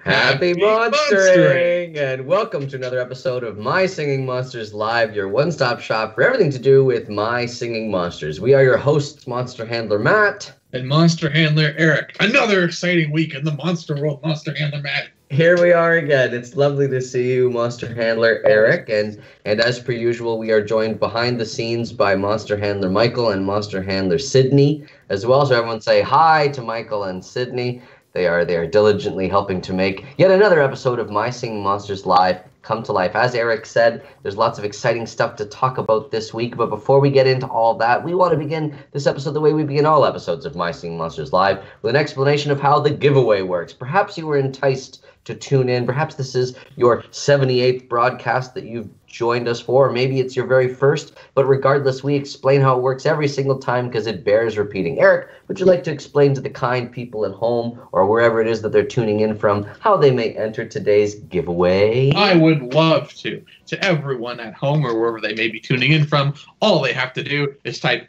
Happy monstering! And welcome to another episode of My Singing Monsters Live, your one-stop shop for everything to do with My Singing Monsters. We are your hosts, Monster Handler Matt. And Monster Handler Eric. Another exciting week in the monster world, Monster Handler Matt. Here we are again. It's lovely to see you, Monster Handler Eric. And as per usual, we are joined behind the scenes by Monster Handler Michael and Monster Handler Sydney as well. So everyone say hi to Michael and Sydney. They are diligently helping to make yet another episode of My Singing Monsters Live come to life. As Eric said, there's lots of exciting stuff to talk about this week, but before we get into all that, we want to begin this episode the way we begin all episodes of My Singing Monsters Live, with an explanation of how the giveaway works. Perhaps you were enticed to tune in. Perhaps this is your 78th broadcast that you've joined us for, or maybe it's your very first, but regardless, we explain how it works every single time because it bears repeating. Eric, would you like to explain to the kind people at home or wherever it is that they're tuning in from how they may enter today's giveaway? I would love to. To everyone at home or wherever they may be tuning in from, all they have to do is type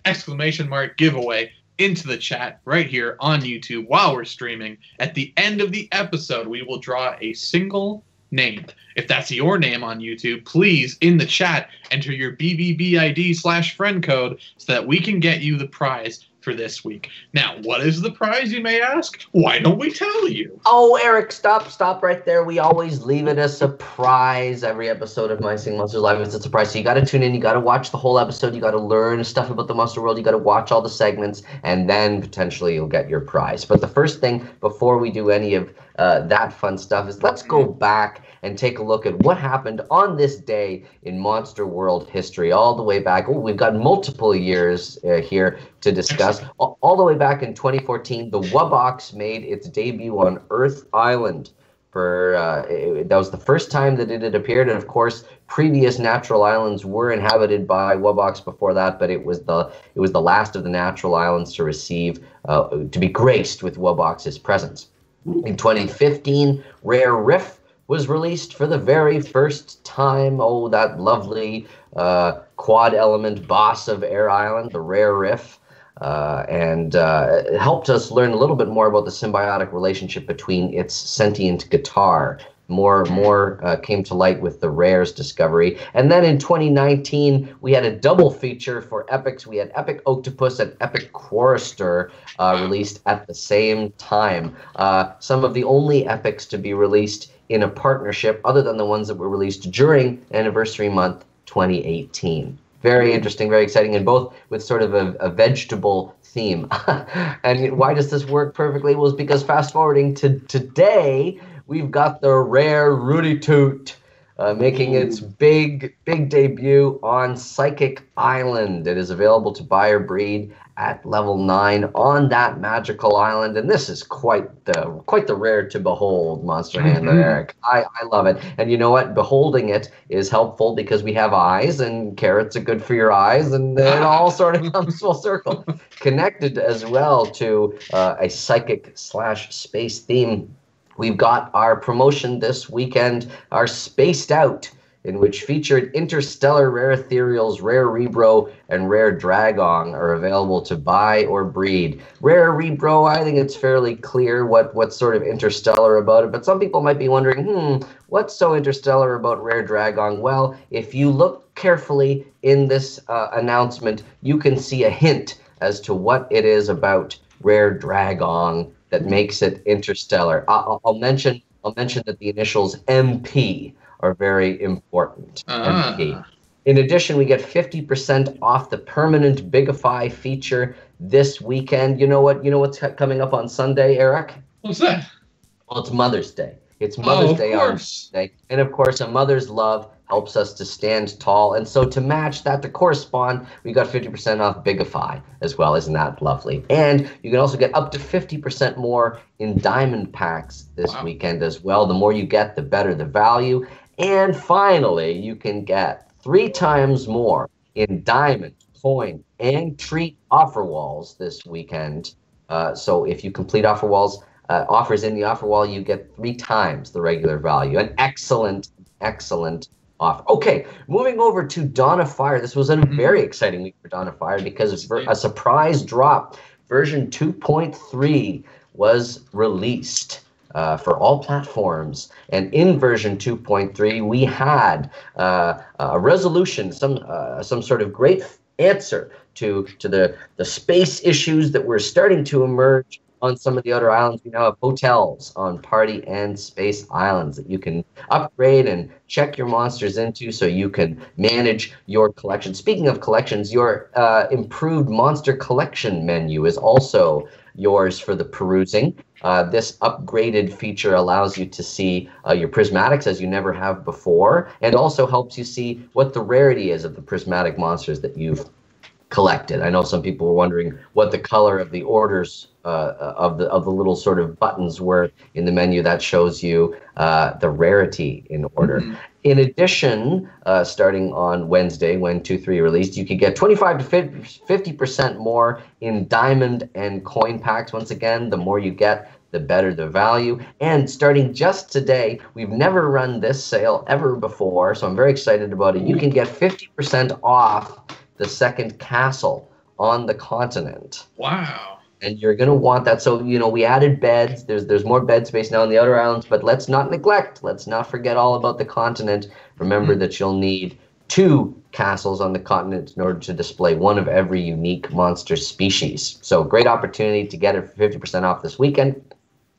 !giveaway into the chat right here on YouTube while we're streaming. At the end of the episode, we will draw a single name. If that's your name on YouTube, please, in the chat, enter your BBB ID /friend code so that we can get you the prize for this week. Now, what is the prize, you may ask? Why don't we tell you? Oh, Eric, stop right there. We always leave it a surprise. Every episode of My Singing Monsters Live is a surprise. So you got to tune in. You got to watch the whole episode. You got to learn stuff about the monster world. You got to watch all the segments, and then potentially you'll get your prize. But the first thing, before we do any of that fun stuff, is let's go back and take a look at what happened on this day in Monster World history, all the way back. Oh, we've got multiple years here to discuss. All the way back in 2014, the Wubbox made its debut on Earth Island. That was the first time that it had appeared, and of course, previous natural islands were inhabited by Wubbox before that, but it was the last of the natural islands to receive to be graced with Wubbox's presence. In 2015, Rare Riff was released for the very first time. Oh, that lovely quad element boss of Air Island, the Rare Riff, and helped us learn a little bit more about the symbiotic relationship between its sentient guitar. More came to light with the Rare's discovery. And then in 2019, we had a double feature for Epics. We had Epic Octopus and Epic Chorister released at the same time. Some of the only Epics to be released in a partnership other than the ones that were released during anniversary month 2018. Very interesting, very exciting, and both with sort of a vegetable theme. And why does this work perfectly? Well, it's because fast forwarding to today, we've got the Rare Rudy Toot making its big debut on Psychic Island. It is available to buy or breed at level 9 on that magical island, and this is quite the rare to behold, Monster Handler Eric. I love it, and you know what? Beholding it is helpful because we have eyes, and carrots are good for your eyes, and it all sort of comes full circle. Connected as well to a psychic / space theme. We've got our promotion this weekend, our Spaced Out, in which featured Interstellar Rare Ethereals, Rare Rebro, and Rare Dragong are available to buy or breed. Rare Rebro, I think it's fairly clear what's sort of interstellar about it, but some people might be wondering, what's so interstellar about Rare Dragong? Well, if you look carefully in this announcement, you can see a hint as to what it is about Rare Dragong that makes it interstellar. I'll mention that the initials MP are very important. MP. In addition, we get 50% off the permanent Bigify feature this weekend. You know what's coming up on Sunday, Eric? What's that? Well, it's Mother's Day. It's Mother's Day on Sunday. And of course, a mother's love helps us to stand tall. And so to match that, to correspond, we got 50% off Bigify as well. Isn't that lovely? And you can also get up to 50% more in diamond packs this weekend as well. The more you get, the better the value. And finally, you can get 3 times more in diamond, coin, and treat offer walls this weekend. So if you complete offer walls, offers in the offer wall, you get 3 times the regular value. An excellent offer. Okay, moving over to Dawn of Fire. This was a very exciting week for Dawn of Fire because it's a surprise drop. Version 2.3 was released. for all platforms. And in version 2.3, we had a resolution, some sort of great answer to the space issues that were starting to emerge on some of the other islands. We now have hotels on Party and Space Islands that you can upgrade and check your monsters into so you can manage your collection. Speaking of collections, your improved monster collection menu is also yours for the perusing. This upgraded feature allows you to see your prismatics as you never have before, and also helps you see what the rarity is of the prismatic monsters that you've collected. I know some people were wondering what the color of the orders of the little sort of buttons were in the menu. That shows you the rarity in order. Mm-hmm. In addition, starting on Wednesday, when 2.3 released, you could get 25 to 50% more in diamond and coin packs. Once again, the more you get, the better the value. And starting just today, we've never run this sale ever before, so I'm very excited about it. You can get 50% off the second castle on the continent. Wow. And you're going to want that. So, you know, we added beds. There's more bed space now in the outer islands, but let's not forget all about the continent. Remember that you'll need 2 castles on the continent in order to display one of every unique monster species. So great opportunity to get it for 50% off this weekend.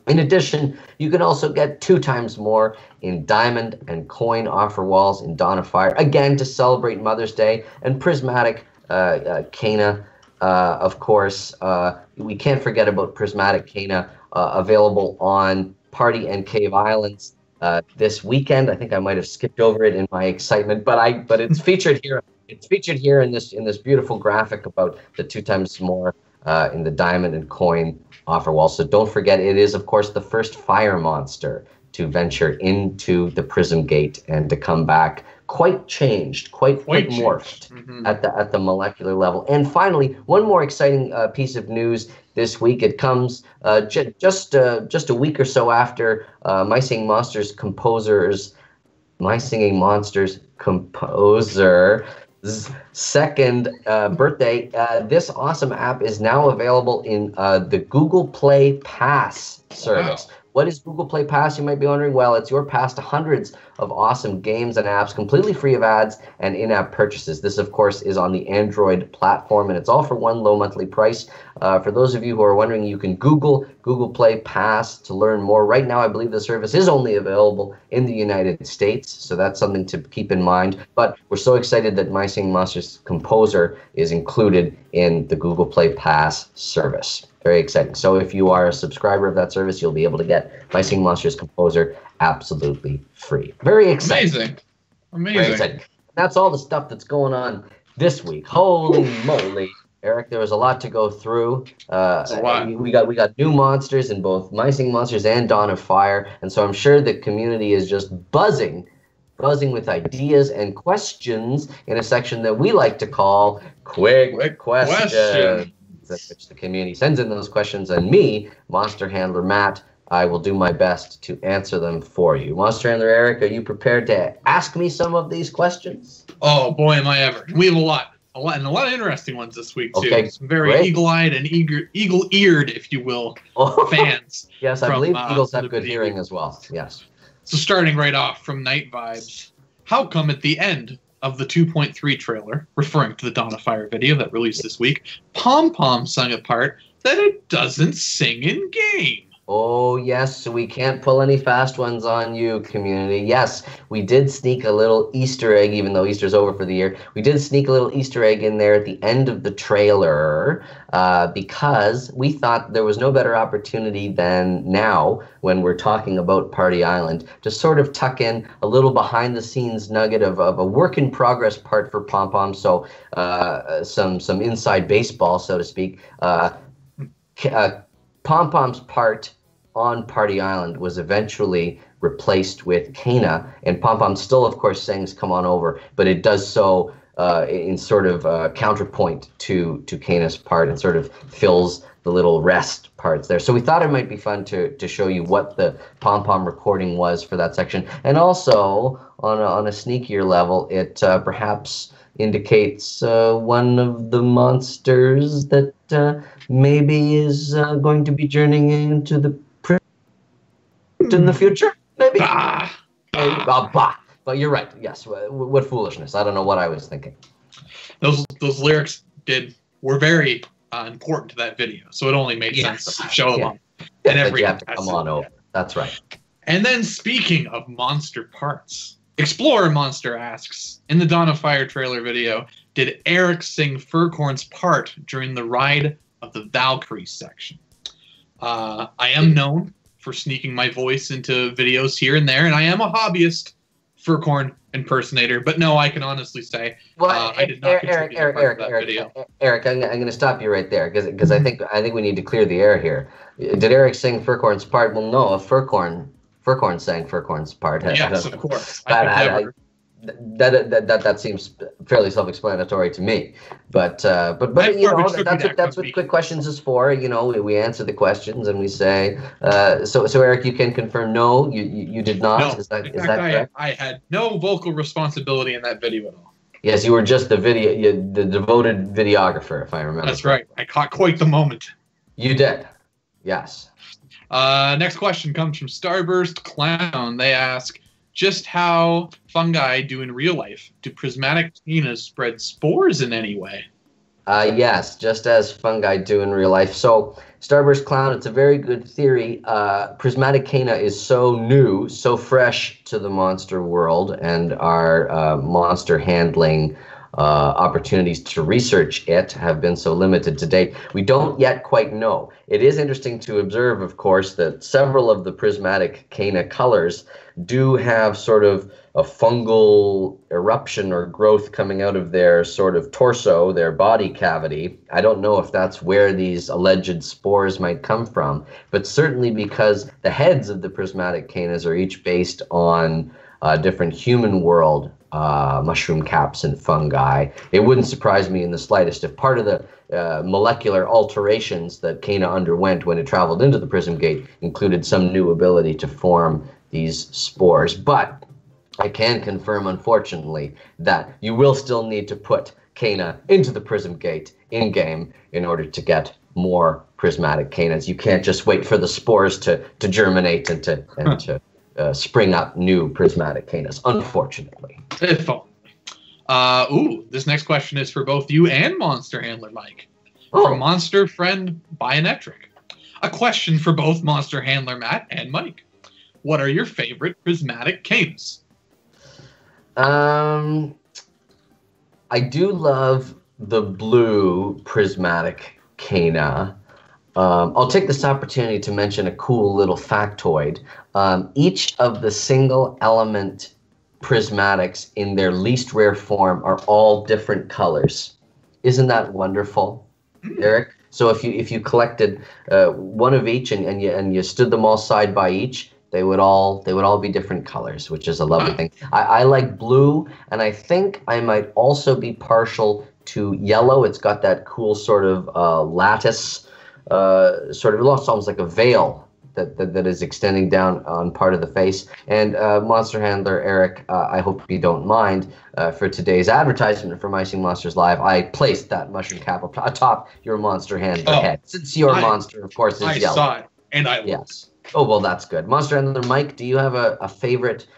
In addition, you can also get 2 times more in diamond and coin offer walls in Dawn of Fire, again to celebrate Mother's Day, and prismatic Cana, of course. We can't forget about prismatic Cana, available on Party and Cave Islands this weekend. I think I might have skipped over it in my excitement, but it's featured here. It's featured here in this beautiful graphic about the 2 times more in the diamond and coin offer wall. So don't forget, it is, of course, the first fire monster to venture into the Prism Gate and to come back quite changed, quite morphed at the molecular level. And finally, one more exciting piece of news this week. It comes just a week or so after My Singing Monsters composer's second birthday. This awesome app is now available in the Google Play Pass service. Wow. What is Google Play Pass, you might be wondering? Well, it's your pass to hundreds of awesome games and apps, completely free of ads and in-app purchases. This, of course, is on the Android platform, and it's all for one low monthly price. For those of you who are wondering, you can Google Play Pass to learn more. Right now, I believe the service is only available in the United States, so that's something to keep in mind. But we're so excited that My Singing Monsters Composer is included in the Google Play Pass service. Very exciting. So if you are a subscriber of that service, you'll be able to get My Singing Monsters Composer absolutely free. Very exciting. Amazing. Very exciting. That's all the stuff that's going on this week. Holy moly, Eric, there was a lot to go through. We got new monsters in both My Singing Monsters and Dawn of Fire, and so I'm sure the community is just buzzing with ideas and questions in a section that we like to call Quick Questions. Which the community sends in those questions, and me, Monster Handler Matt, I will do my best to answer them for you. Monster Handler Eric, are you prepared to ask me some of these questions? Oh boy, am I ever! We have a lot of interesting ones this week too. Okay, some very eagle-eyed and eagle-eared, if you will, fans. Yes, I believe eagles have good hearing as well. Yes. So starting right off from Night Vibes, how come at the end of the 2.3 trailer, referring to the Dawn of Fire video that released this week, Pom Pom sung a part that it doesn't sing in game? Oh, yes, so we can't pull any fast ones on you, community. Yes, we did sneak a little Easter egg, even though Easter's over for the year. We did sneak a little Easter egg in there at the end of the trailer because we thought there was no better opportunity than now, when we're talking about Party Island, to sort of tuck in a little behind-the-scenes nugget of a work-in-progress part for Pom Pom, so some inside baseball, so to speak. Pom Pom's part on Party Island was eventually replaced with Cana, and Pom Pom still, of course, sings "Come On Over," but it does so in sort of counterpoint to Cana's part, and sort of fills the little rest parts there. So we thought it might be fun to show you what the Pom Pom recording was for that section, and also on a sneakier level, it perhaps indicates one of the monsters that maybe is going to be journeying into the in the future, maybe. Bah. Bah. But you're right. Yes. What foolishness. I don't know what I was thinking. Those lyrics were very important to that video, so it only made sense to show them on. Yeah, and every you have to come on over. That's right. And then, speaking of monster parts, Explorer Monster asks, in the Dawn of Fire trailer video, did Eric sing Furcorn's part during the ride of the Valkyrie section? I am known for sneaking my voice into videos here and there, and I am a hobbyist Furcorn impersonator, but no, I can honestly say I did not contribute to that video. Eric, I'm going to stop you right there because I think we need to clear the air here. Did Eric sing Furcorn's part? Well, no, Furcorn sang Furcorn's part. Yes, of course. That seems fairly self-explanatory to me, but you know that's what Quick Questions is for. You know, we answer the questions and we say. So Eric, you can confirm no, you did not. No, is that correct? I had no vocal responsibility in that video at all. Yes, you were just the devoted videographer, if I remember. That's right. I caught quite the moment. You did. Yes. Next question comes from Starburst Clown. They ask, just how fungi do in real life? Do prismatic Canas spread spores in any way? Yes, just as fungi do in real life. So, Starburst Clown, it's a very good theory. Prismatic Cana is so new, so fresh to the monster world, and our monster handling opportunities to research it have been so limited to date. We don't yet quite know. It is interesting to observe, of course, that several of the prismatic Cana colors do have sort of a fungal eruption or growth coming out of their sort of torso, their body cavity. I don't know if that's where these alleged spores might come from, but certainly because the heads of the prismatic Canas are each based on different human world mushroom caps and fungi. It wouldn't surprise me in the slightest if part of the molecular alterations that Cana underwent when it traveled into the Prism Gate included some new ability to form these spores. But I can confirm, unfortunately, that you will still need to put Cana into the Prism Gate in-game in order to get more prismatic Canas. You can't just wait for the spores to germinate and to spring up new prismatic Canas, unfortunately. If only. This next question is for both you and Monster Handler Mike. From Monster Friend Bionetric. A question for both Monster Handler Matt and Mike. What are your favorite prismatic Canas? I do love the blue prismatic Cana. I'll take this opportunity to mention a cool little factoid. Each of the single element prismatics in their least rare form are all different colors. Isn't that wonderful, Eric? So if you collected one of each and you stood them all side by each, they would all be different colors, which is a lovely thing. I like blue, and I think I might also be partial to yellow. It's got that cool sort of lattice, sort of, it looks almost like a veil that is extending down on part of the face. And Monster Handler Eric, I hope you don't mind, for today's advertisement for Icing Monsters Live, I placed that mushroom cap atop your Monster Handler head, since your monster, of course, is yellow. I saw it, and I yes. Oh, well, that's good. Monster Handler Mike, do you have a favorite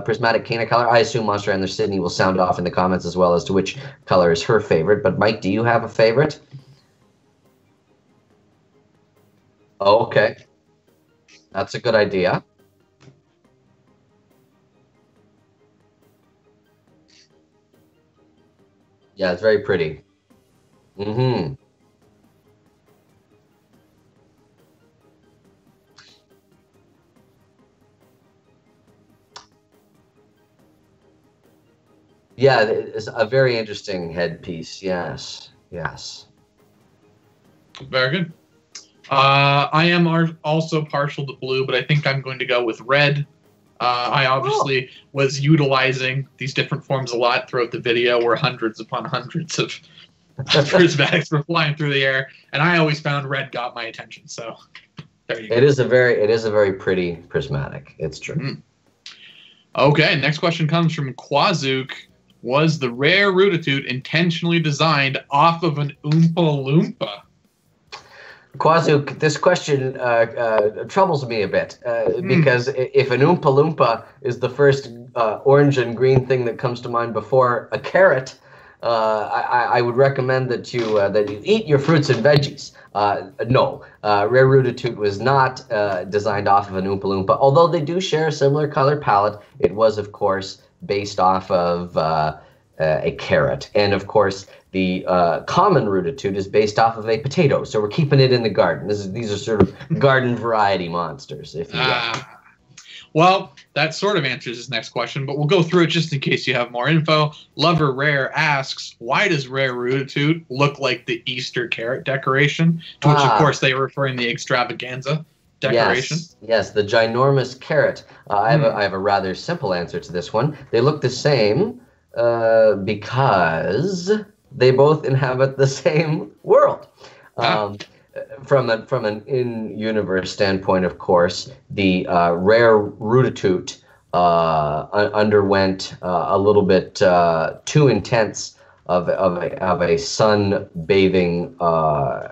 prismatic Cana color? I assume Monster Handler Sydney will sound off in the comments as well as to which color is her favorite. But Mike, do you have a favorite? Okay. That's a good idea. Yeah, it's very pretty. Mm-hmm. Yeah, it's a very interesting headpiece. Yes, yes. Very good. I am also partial to blue, but I think I'm going to go with red. I obviously was utilizing these different forms a lot throughout the video, where hundreds upon hundreds of prismatics were flying through the air, and I always found red got my attention. So there you go. It is a very pretty prismatic. It's true. Mm. Okay, next question comes from Quazook. Was the rare Rootatute intentionally designed off of an Oompa Loompa? Quazu, this question troubles me a bit because if an Oompa Loompa is the first orange and green thing that comes to mind before a carrot, I would recommend that you eat your fruits and veggies. No, Rare Rootoot was not designed off of an Oompa Loompa, although they do share a similar color palette. It was, of course, based off of a carrot, and of course, the common Rootoot is based off of a potato. So we're keeping it in the garden. These are sort of garden variety monsters, if you will. Well, that sort of answers this next question, but we'll go through it just in case you have more info. Lover Rare asks, why does Rare Rootoot look like the Easter carrot decoration? To which, of course, they are referring the extravaganza decoration. Yes, the ginormous carrot. I have a rather simple answer to this one. They look the same because they both inhabit the same world. From an in-universe standpoint, of course, the Rare Rootoot underwent a little bit too intense of a sun-bathing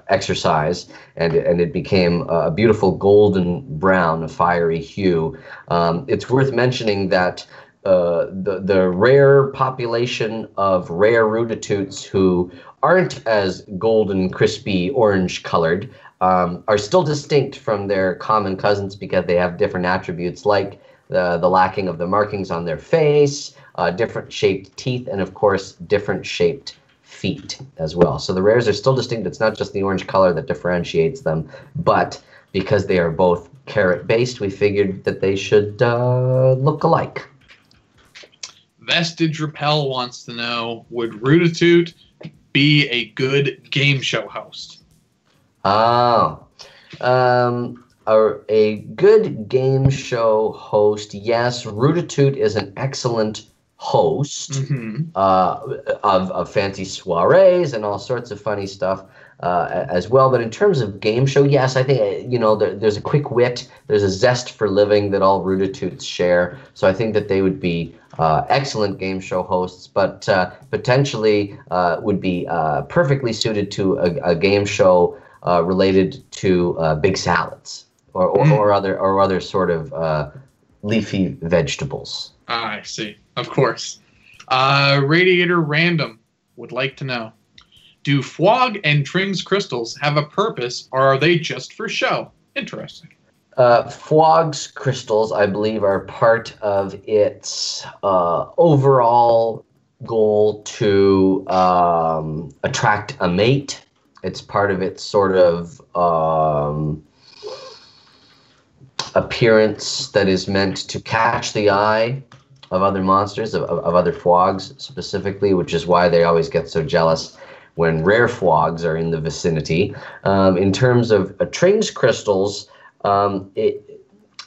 exercise, and it became a beautiful golden brown, a fiery hue. It's worth mentioning that the rare population of rare Roototoots who aren't as golden, crispy, orange colored are still distinct from their common cousins because they have different attributes like the lacking of the markings on their face, different shaped teeth, and of course different shaped feet as well. So the rares are still distinct. It's not just the orange color that differentiates them, but because they are both carrot based, we figured that they should look alike. Vestige Repel wants to know, would Rootoot be a good game show host? Oh. A good game show host, yes. Rootoot is an excellent host of fancy soirees and all sorts of funny stuff as well. But in terms of game show, yes, I think there's a quick wit, there's a zest for living that all Roototoots share. So I think that they would be excellent game show hosts, but potentially would be perfectly suited to a game show related to big salads or other sort of leafy vegetables. I see. Of course. Radiator Random would like to know, do Fwog and Tring's crystals have a purpose, or are they just for show? Interesting. Fwog's crystals, I believe, are part of its overall goal to attract a mate. It's part of its sort of appearance that is meant to catch the eye of other monsters, of other Fwogs specifically, which is why they always get so jealous when rare Fwogs are in the vicinity. In terms of Tring's crystals,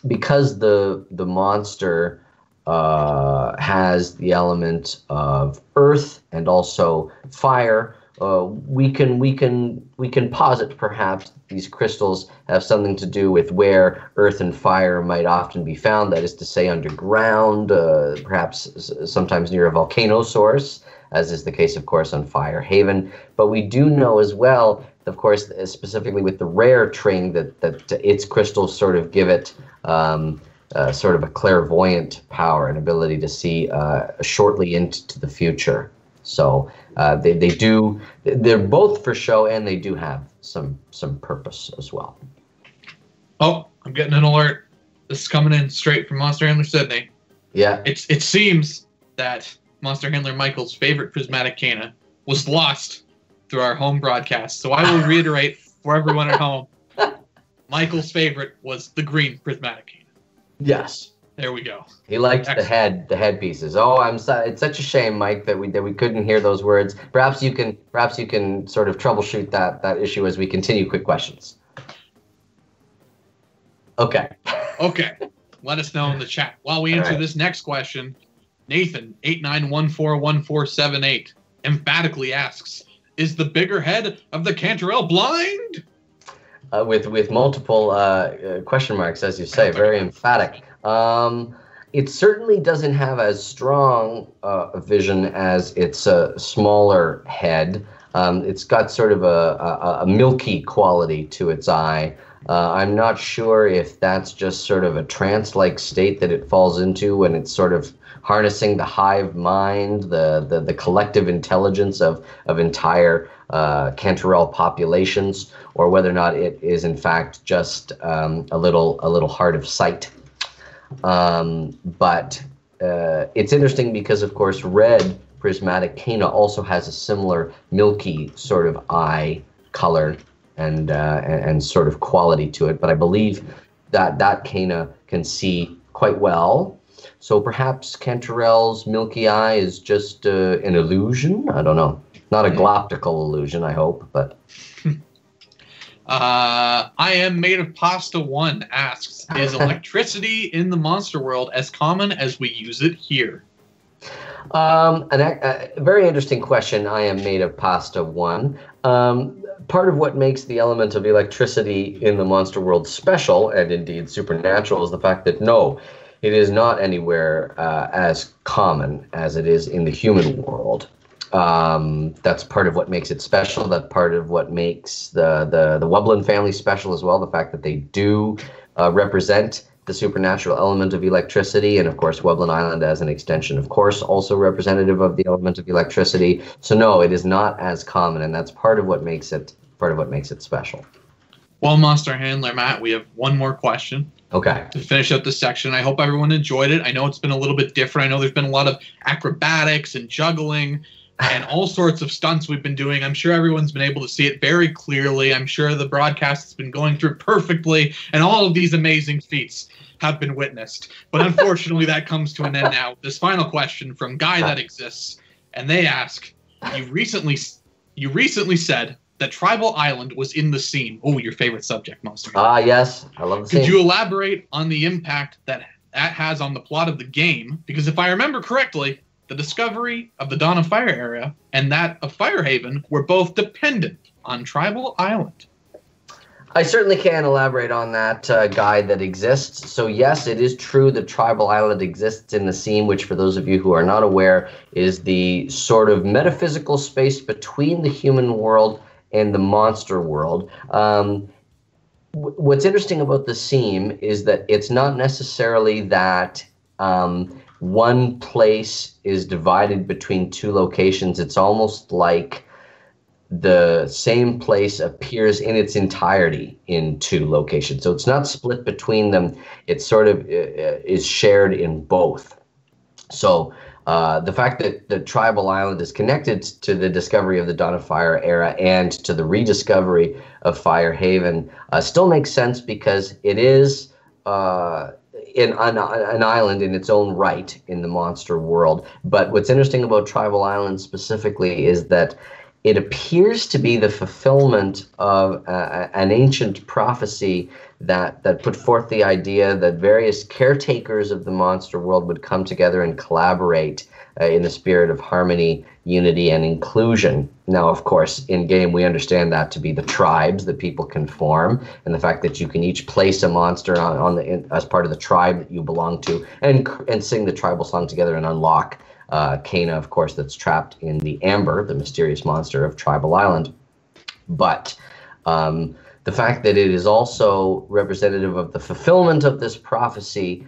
because the monster has the element of earth and also fire, we can posit perhaps these crystals have something to do with where earth and fire might often be found. That is to say, underground, perhaps sometimes near a volcano source, as is the case, of course, on Fire Haven. But we do know as well, of course, specifically with the rare Tring, that its crystals sort of give it sort of a clairvoyant power, an ability to see shortly into the future. So they're both for show, and they do have some purpose as well. Oh, I'm getting an alert. This is coming in straight from Monster Handler Sydney. Yeah. It seems that Monster Handler Michael's favorite prismatic cana was lost through our home broadcast. So I will reiterate for everyone at home, Michael's favorite was the green prismatic cana. Yes. There we go. He liked the head pieces. Oh, I'm sorry. It's such a shame, Mike, that we couldn't hear those words. Perhaps you can sort of troubleshoot that issue as we continue. Quick questions. Okay. Okay. Let us know in the chat. While we answer this next question, Nathan 89141478 emphatically asks, "Is the bigger head of the Cantarell blind?" With multiple question marks, as you say, very emphatic. It certainly doesn't have as strong a vision as its smaller head. It's got sort of a milky quality to its eye. I'm not sure if that's just sort of a trance-like state that it falls into when it's sort of harnessing the hive mind, the collective intelligence of entire Cantarell populations, or whether or not it is in fact just a little hard of sight. But it's interesting because, of course, red prismatic Cana also has a similar milky sort of eye color and sort of quality to it. But I believe that Cana can see quite well. So perhaps Cantarell's milky eye is just an illusion? I don't know. Not a gloptical illusion, I hope, but... I am made of pasta 1 asks, is electricity in the monster world as common as we use it here? A very interesting question. I am made of pasta 1. Part of what makes the element of electricity in the monster world special, and indeed supernatural, is the fact that no, it is not anywhere as common as it is in the human world. That's part of what makes it special. That's part of what makes the Wublin family special as well. The fact that they do represent the supernatural element of electricity, and of course Wublin Island as an extension, of course, also representative of the element of electricity. So no, it is not as common, and that's part of what makes it special. Well, Monster Handler Matt, we have one more question. Okay. To finish up this section, I hope everyone enjoyed it. I know it's been a little bit different. I know there's been a lot of acrobatics and juggling and all sorts of stunts we've been doing. I'm sure everyone's been able to see it very clearly. I'm sure the broadcast has been going through perfectly, and all of these amazing feats have been witnessed. But unfortunately, that comes to an end now. This final question from Guy That Exists, and they ask, you recently said that Tribal Island was in the scene. Oh, your favorite subject, Monster. Yes. I love the scene. Could you elaborate on the impact that has on the plot of the game? Because if I remember correctly, the discovery of the Dawn of Fire area and that of Firehaven were both dependent on Tribal Island. I certainly can elaborate on that, Guy That Exists. So yes, it is true that Tribal Island exists in the scene, which for those of you who are not aware, is the sort of metaphysical space between the human world and the monster world. What's interesting about the seam is that it's not necessarily that one place is divided between two locations. It's almost like the same place appears in its entirety in two locations. So it's not split between them. It sort of is shared in both. So the fact that the Tribal Island is connected to the discovery of the Dawn of Fire era and to the rediscovery of Firehaven still makes sense because it is in an island in its own right in the monster world. But what's interesting about Tribal Island specifically is that it appears to be the fulfillment of an ancient prophecy that put forth the idea that various caretakers of the monster world would come together and collaborate in the spirit of harmony, unity, and inclusion. Now, of course, in game we understand that to be the tribes that people can form, and the fact that you can each place a monster as part of the tribe that you belong to, and sing the tribal song together and unlock Cana, of course, that's trapped in the Amber, the mysterious monster of Tribal Island. But the fact that it is also representative of the fulfillment of this prophecy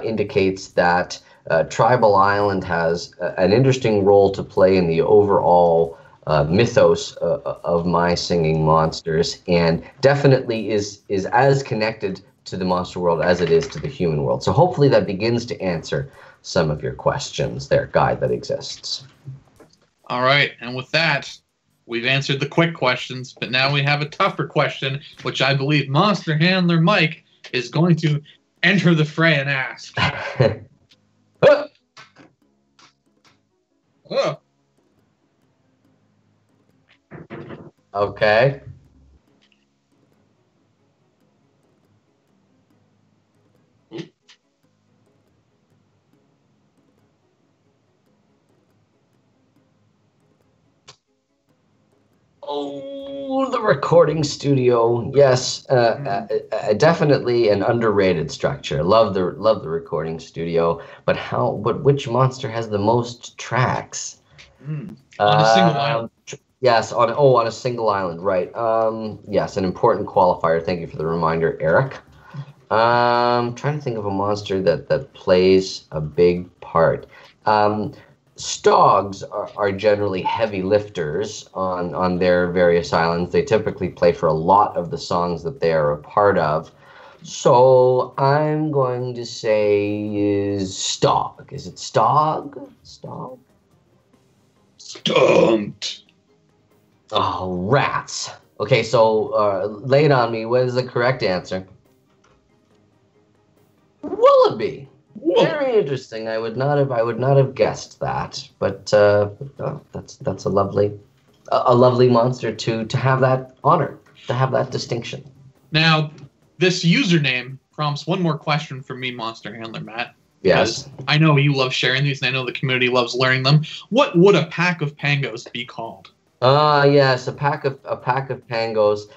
indicates that Tribal Island has an interesting role to play in the overall mythos of My Singing Monsters, and definitely is as connected to the monster world as it is to the human world. So hopefully that begins to answer some of your questions there, Guy That Exists. All right, and with that, we've answered the quick questions, but now we have a tougher question, which I believe Monster Handler Mike is going to enter the fray and ask. Okay. Oh, the recording studio. Yes, definitely an underrated structure. Love the recording studio. But which monster has the most tracks? On a single island. Yes, on a single island, right. Yes, an important qualifier. Thank you for the reminder, Eric. Trying to think of a monster that plays a big part. Stogs are generally heavy lifters on their various islands. They typically play for a lot of the songs that they are a part of. So I'm going to say is Stog. Is it Stog? Stog? Stumped. Oh, rats. Okay, so lay it on me. What is the correct answer? Wallaby. Very interesting. I would not have guessed that. But that's a lovely monster to have that honor, to have that distinction. Now, this username prompts one more question from me, Monster Handler Matt. Yes. I know you love sharing these, and I know the community loves learning them. What would a pack of pangos be called? Yes, a pack of pangos.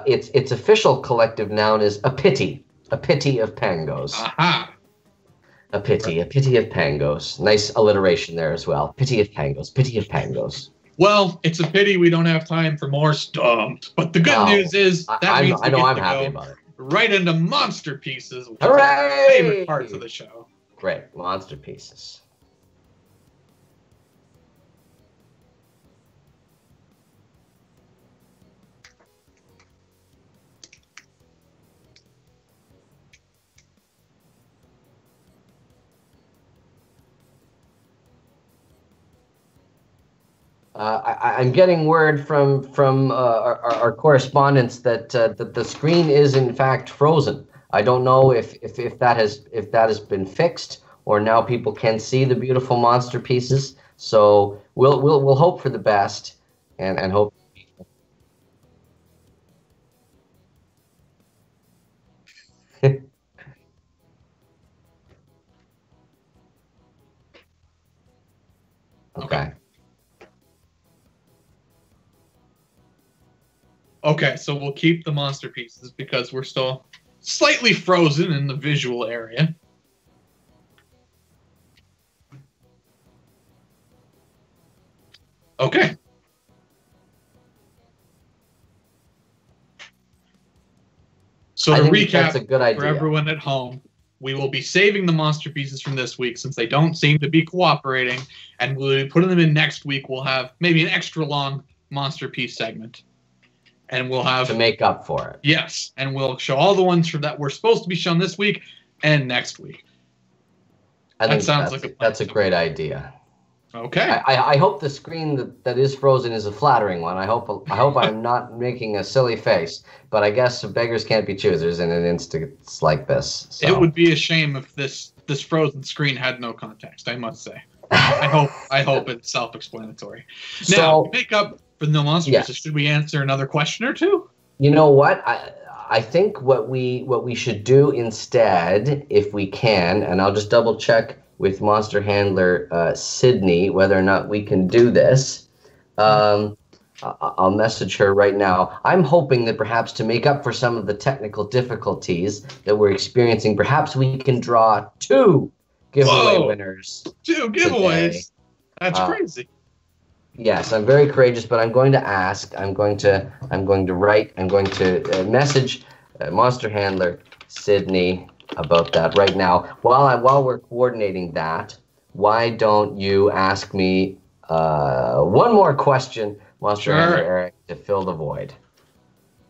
Its official collective noun is a pity of pangos. Aha! A pity of pangos. Nice alliteration there as well. Pity of pangos. Well, it's a pity we don't have time for more Stumped. But the good news is that means I'm happy about it. Right into Monsterpieces, which Hooray! is one of my favorite parts of the show. Great, Monsterpieces. I'm getting word from our correspondents that the screen is in fact frozen. I don't know if that has been fixed or now people can see the beautiful Monsterpieces. So we'll hope for the best and hope. Okay. Okay, so we'll keep the Monsterpieces because we're still slightly frozen in the visual area. Okay. So to recap, that's a good idea for everyone at home, we will be saving the Monsterpieces from this week since they don't seem to be cooperating, and we'll be putting them in next week. We'll have maybe an extra long Monsterpiece segment. And we'll have to make up for it. Yes, and we'll show all the ones that were supposed to be shown this week and next week. I think that's a great idea. Okay. I hope the screen that is frozen is a flattering one. I hope I'm not making a silly face, but I guess beggars can't be choosers in an instance like this. So. It would be a shame if this frozen screen had no context, I must say. I hope it's self-explanatory. Now, to make up for the Monsterpieces, yes. Should we answer another question or two? You know what? I think what we should do instead, if we can, and I'll just double check with Monster Handler Sydney whether or not we can do this. I'll message her right now. I'm hoping that perhaps to make up for some of the technical difficulties that we're experiencing, perhaps we can draw 2 giveaway winners. 2 giveaways. Today. That's crazy. Yes, I'm very courageous, but I'm going to ask. I'm going to message Monster Handler Sydney about that right now. While we're coordinating that, why don't you ask me one more question, Monster Handler Eric, to fill the void?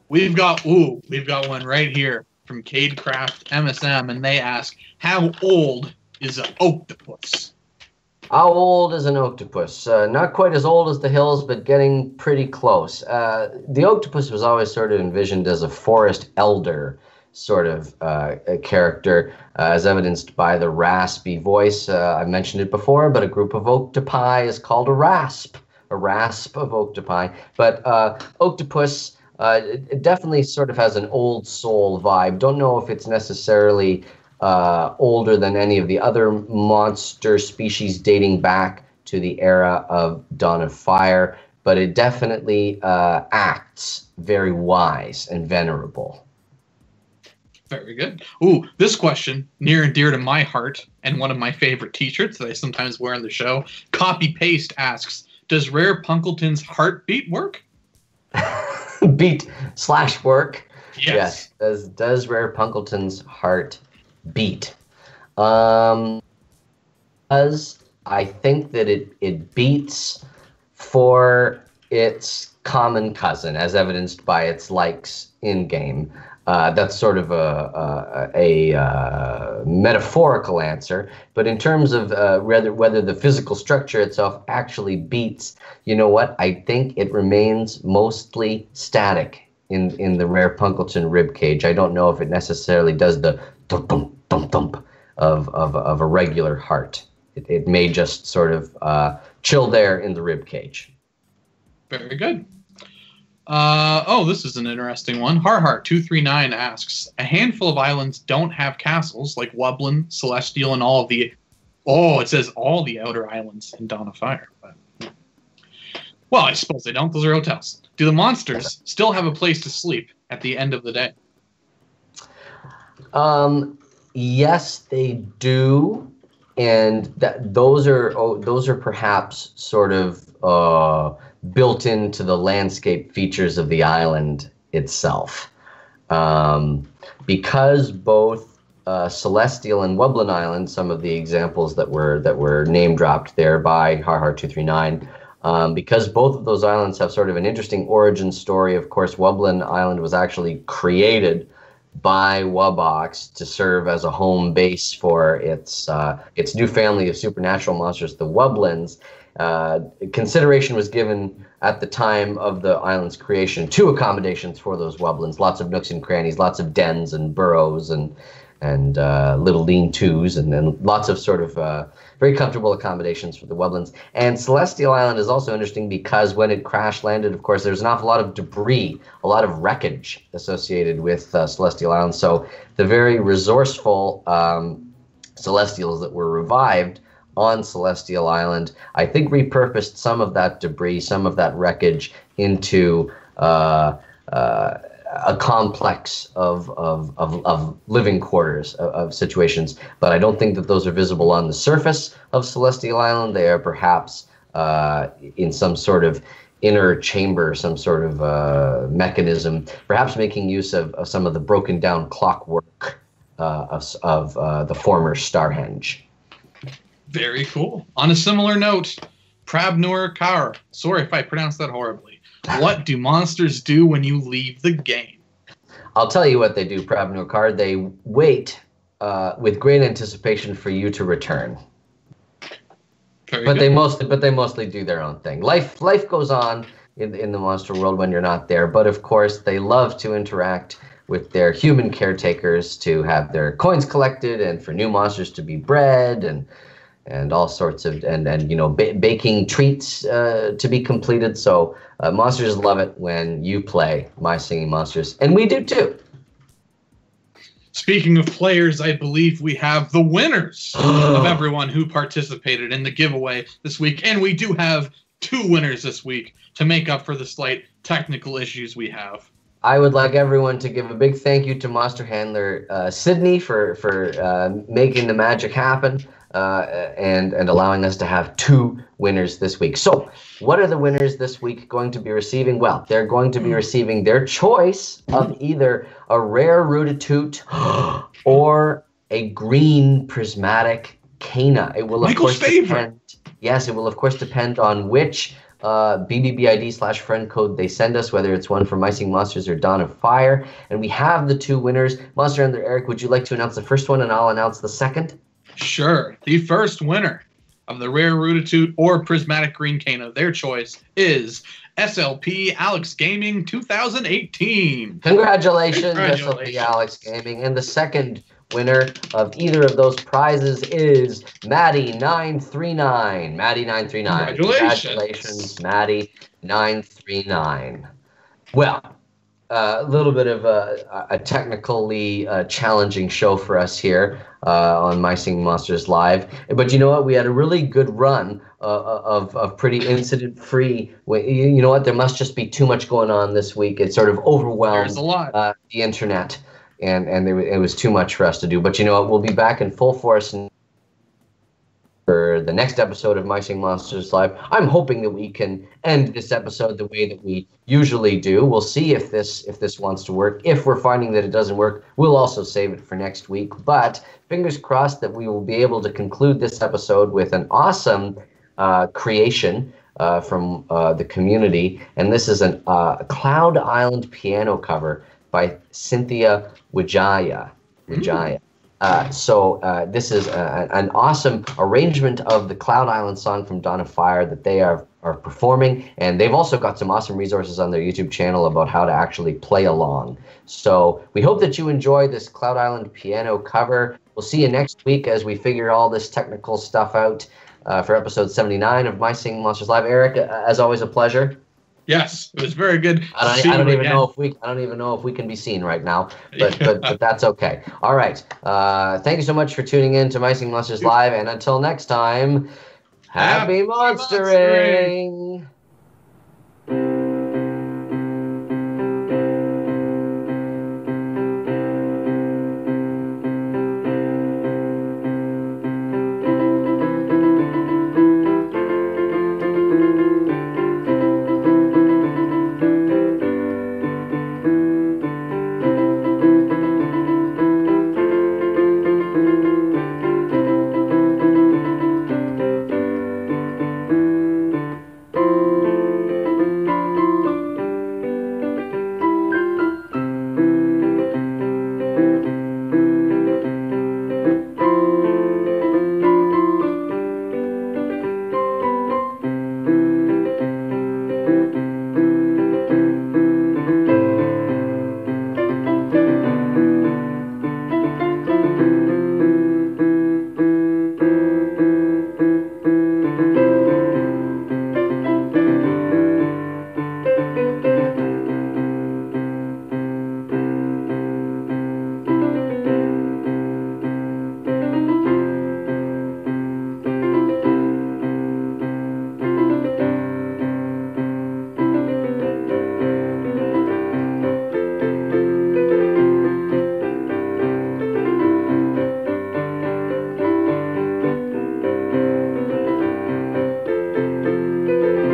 We've got one right here from Cadecraft MSM, and they ask, how old is an octopus? How old is an octopus? Not quite as old as the hills, but getting pretty close. The octopus was always sort of envisioned as a forest elder sort of a character, as evidenced by the raspy voice. I mentioned it before, but a group of octopi is called a rasp of octopi. But octopus it definitely sort of has an old soul vibe. Don't know if it's necessarily older than any of the other monster species dating back to the era of Dawn of Fire, but it definitely acts very wise and venerable. Very good. Ooh, this question, near and dear to my heart, and one of my favorite t-shirts that I sometimes wear on the show. Copy Paste asks, Does Rare Punkleton's heartbeat work? Beat/work. Yes. Does Rare Punkleton's heart beat? I think that it beats for its common cousin, as evidenced by its likes in game. That's sort of a metaphorical answer, but in terms of whether the physical structure itself actually beats, you know what? I think it remains mostly static in the Rare Punkleton rib cage. I don't know if it necessarily does the thump thump thump thump of a regular heart. It may just sort of chill there in the rib cage. Very good. This is an interesting one. Harhart239 asks, a handful of islands don't have castles, like Wublin, Celestial, and all of the... Oh, it says all the outer islands in Dawn of Fire. But, well, I suppose they don't. Those are hotels. Do the monsters still have a place to sleep at the end of the day? Yes, they do. And those are perhaps sort of built into the landscape features of the island itself, because both Celestial and Wublin Island, some of the examples that were name dropped there by Harhart239, because both of those islands have sort of an interesting origin story. Of course, Wublin Island was actually created by Wubox to serve as a home base for its new family of supernatural monsters, the Wublins. Consideration was given at the time of the island's creation to accommodations for those Wublins. Lots of nooks and crannies, lots of dens and burrows and little lean-tos, and then lots of sort of very comfortable accommodations for the Wublins. And Celestial Island is also interesting because when it crash landed, of course, there's an awful lot of debris, a lot of wreckage associated with Celestial Island. So the very resourceful Celestials that were revived on Celestial Island, I think repurposed some of that debris, some of that wreckage into a complex of living quarters, of situations. But I don't think that those are visible on the surface of Celestial Island. They are perhaps in some sort of inner chamber, some sort of mechanism, perhaps making use of some of the broken down clockwork of the former Starhenge. Very cool. On a similar note, Prabnur Kaur. Sorry if I pronounced that horribly. What do monsters do when you leave the game? I'll tell you what they do, Prabnur Kaur. They wait with great anticipation for you to return. But they mostly do their own thing. Life goes on in the monster world when you're not there. But of course, they love to interact with their human caretakers to have their coins collected and for new monsters to be bred and all sorts of baking treats to be completed. So monsters love it when you play My Singing Monsters, and we do too. Speaking of players, I believe we have the winners of everyone who participated in the giveaway this week, and we do have 2 winners this week to make up for the slight technical issues we have. I would like everyone to give a big thank you to Monster Handler Sydney for making the magic happen. And allowing us to have 2 winners this week. So what are the winners this week going to be receiving? Well, they're going to be receiving their choice of either a rare Rootoot or a green prismatic Cana. It will, of course, depend. Yes, it will, of course, depend on which BBB ID/friend code they send us, whether it's one for My Singing Monsters or Dawn of Fire. And we have the 2 winners. Monster Handler Eric, would you like to announce the first one, and I'll announce the second? Sure. The first winner of the rare Rootoot or prismatic green Cana, their choice, is SLP Alex Gaming 2018. Congratulations, SLP Alex Gaming. And the second winner of either of those prizes is Maddie939. Maddie939. Congratulations, Maddie939. Well, a little bit of a technically challenging show for us here on My Singing Monsters Live. But you know what? We had a really good run of pretty incident-free. You know what? There must just be too much going on this week. It sort of overwhelmed the internet, and it was too much for us to do. But you know what? We'll be back in full force for the next episode of My Sing Monsters Live. I'm hoping that we can end this episode the way that we usually do. We'll see if this wants to work. If we're finding that it doesn't work, we'll also save it for next week. But fingers crossed that we will be able to conclude this episode with an awesome creation from the community. And this is a Cloud Island piano cover by Cynthia Wijaya. This is an awesome arrangement of the Cloud Island song from Dawn of Fire that they are performing, and they've also got some awesome resources on their YouTube channel about how to actually play along. So we hope that you enjoy this Cloud Island piano cover. We'll see you next week as we figure all this technical stuff out for episode 79 of My Singing Monsters Live. Eric, as always, a pleasure. Yes, it was very good. I don't even know if we can be seen right now, but that's okay. All right. Thank you so much for tuning in to My Singing Monsters Live, and until next time, happy monstering.